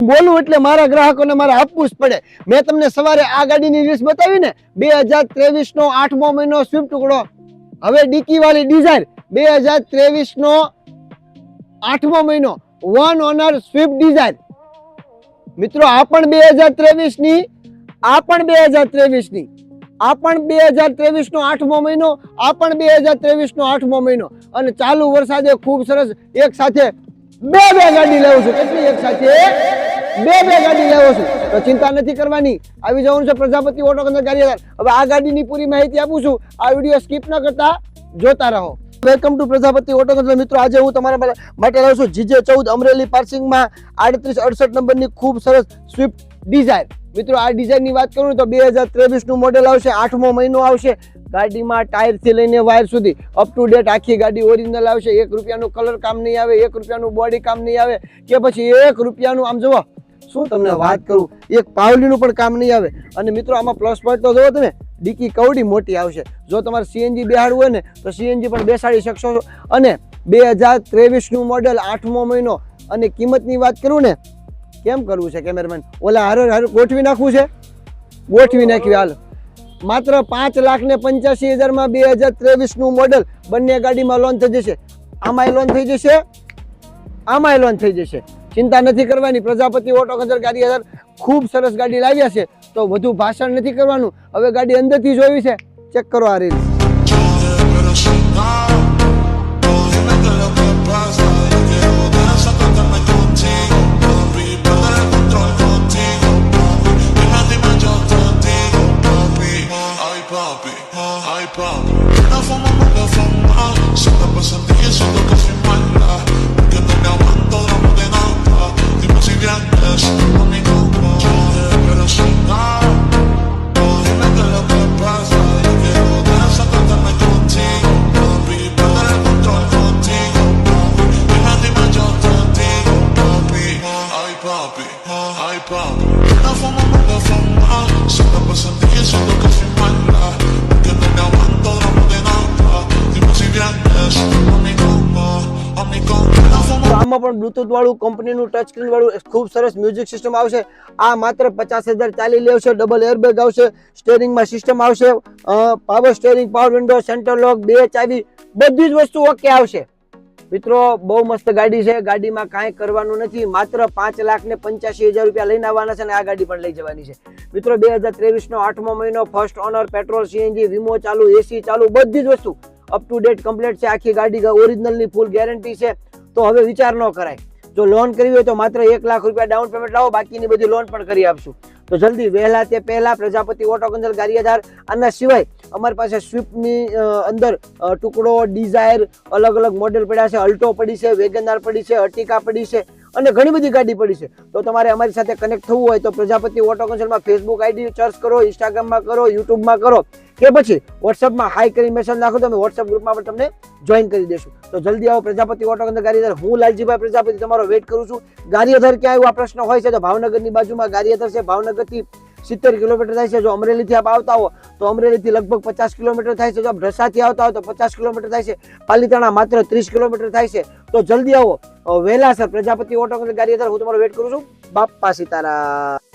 બોલું એટલે મારા ગ્રાહકોને મારે આપવું જ પડે. મેં તમને સવારે આ ગાડીની લિસ્ટ બતાવી ને, 2023 નો 8મો મહિનો સ્વિફ્ટ ટુકડો. હવે ડીકી વાળી ડિઝાયર 2023 નો 8મો મહિનો વન ઓનર સ્વિફ્ટ ડિઝાયર. મિત્રો આ પણ 2023 ની, આ પણ 2023 ની, આ પણ 2023 નો 8મો મહિનો, આ પણ 2023 નો 8મો મહિનો. અને ચાલુ વરસાદે ખૂબ સરસ એક સાથે બે ગાડી લાવું છું. કેટલી એક સાથે બે ગાડી લાવું છું. તો ચિંતા નથી કરવાની, આવી જવાનું છે પ્રજાપતિ ઓટો કેન્દ્ર ગારિયાધાર. હવે આ ગાડીની પૂરી માહિતી આપું છું, આ વિડીયો સ્કીપ ન કરતા જોતા રહો. વેલકમ ટુ પ્રજાપતિ ઓટો કેન્દ્ર. મિત્રો આજે હું તમારા માટે લાવું છું GJ14 અમરેલી પાર્સિંગમાં 3868 નંબરની ખૂબ સરસ સ્વિફ્ટ ડિઝાયર. મિત્રો આ ડિઝાઇનની વાત કરું તો 2023 નું મોડેલ આવશે, 8મો મહિનો આવશે. ગાડીમાં ટાયર થી લઈને વાયર સુધી અપ ટુ ડેટ આખી ગાડી ઓરિજિનલ આવશે. 1 રૂપિયાનું કલર કામ નહીં આવે, 1 રૂપિયાનું બોડી કામ નહીં આવે, કે પછી 1 રૂપિયાનું આમ જુઓ શું તમને વાત કરું, એક પાવલીનું પણ કામ નહીં આવે. અને મિત્રો આમાં પ્લસ પોઈન્ટ તો જુઓ તમે, ડીકી કવડી મોટી આવશે. જો તમારે સીએનજી બેહાડવું હોય ને તો સીએનજી પણ બેસાડી શકશો. અને 2023 નું મોડેલ, 8મો મહિનો. અને કિંમતની વાત કરું ને, કેમ કરવું છે કેમેરામેન, ઓલા હારો ગોઠવી નાખવું છે, ગોઠવી નાખ્યું. હાલ માત્ર 5,85,000 માં 2023 નું મોડેલ. બંને ગાડીમાં લોન થઈ જશે, આમાંય લોન થઈ જશે, આમાંય લોન થઈ જશે. ચિંતા નથી કરવાની. પ્રજાપતિ ઓટો કેન્દ્ર ગારિયાધાર ખૂબ સરસ ગાડી લાવ્યા છે. તો વધુ ભાષણ નથી કરવાનું, હવે ગાડી અંદરથી જોવી છે. ચેક કરો આ રીલ. આમાં પણ બ્લુટૂથ વાળું કંપનીનું ટચ સ્ક્રીન વાળું ખૂબ સરસ મ્યુઝિક સિસ્ટમ આવશે. આ માત્ર 50,000 ચાલી લેવશે. ડબલ એરબેગ આવશે, સ્ટેરિંગમાં સિસ્ટમ આવશે, power steering, power window, centre લોક, 2 ચાવી, બધી જ વસ્તુ ઓકે આવશે. મિત્રો બહુ મસ્ત ગાડી છે, ગાડીમાં કાંઈ કરવાનું નથી. માત્ર 5,85,000 રૂપિયા લઈને આવવાના છે અને આ ગાડી પણ લઈ જવાની છે. મિત્રો 2023 નો 8મો મહિનો, ફર્સ્ટ ઓનર, પેટ્રોલ, સીએનજી, વીમો ચાલુ, એસી ચાલુ, બધી જ વસ્તુ અપ ટુ ડેટ કમ્પ્લીટ છે. આખી ગાડી ઓરિજિનલની ફૂલ ગેરંટી છે. તો હવે વિચાર ન કરાય. જો લોન કરવી હોય તો માત્ર 1 લાખ રૂપિયા ડાઉન પેમેન્ટ લાવો, બાકીની બધી લોન પણ કરી આપશું. તો જલ્દી વહેલા તે પહેલા પ્રજાપતિ ઓટો કેન્દ્ર ગારિયાધાર. આના સિવાય અમારી પાસે સ્વિફ્ટની અંદર ટુકડો, ડિઝાયર, અલગ અલગ મોડેલ પડ્યા છે. અલ્ટો પડી છે, વેગનાર પડી છે, અર્ટિકા પડી છે અને ઘણી બધી ગાડી પડી છે. તો તમારે અમારી સાથે કનેક્ટ થવું હોય તો પ્રજાપતિ ઓટો કેન્દ્રમાં ફેસબુક આઈડી સર્ચ કરો, ઇન્સ્ટાગ્રામમાં કરો, યુટ્યુબમાં કરો, કે પછી વોટ્સઅપમાં હાઈ કરી મેસેજ નાખો તો અમે વોટ્સઅપ ગ્રુપમાં પણ તમને જોઈન કરી દેશું. તો જલ્દી આવો પ્રજાપતિ ઓટો કેન્દ્ર ગારિયાધાર. હું લાલજીભાઈ પ્રજાપતિ તમારો વેઇટ કરું છું. ગારિયાધાર ક્યાં આવ્યું આ પ્રશ્ન હોય છે તો ભાવનગરની બાજુમાં ગારિયાધાર છે. ભાવનગરથી 70 કિલોમીટર થાય છે. જો અમરેલીથી આપ આવતા હો તો અમરેલીથી લગભગ 50 કિલોમીટર થાય છે. જો આપ ઢસાથી આવતા હો તો 50 કિલોમીટર થાય છે. પાલીતાણા માત્ર 30 કિલોમીટર થાય છે. તો જલ્દી આવો વહેલા સર પ્રજાપતિ ઓટો કેન્દ્ર ગારિયાધાર. હું તમારો વેઇટ કરું છું. બાપા સીતારામ.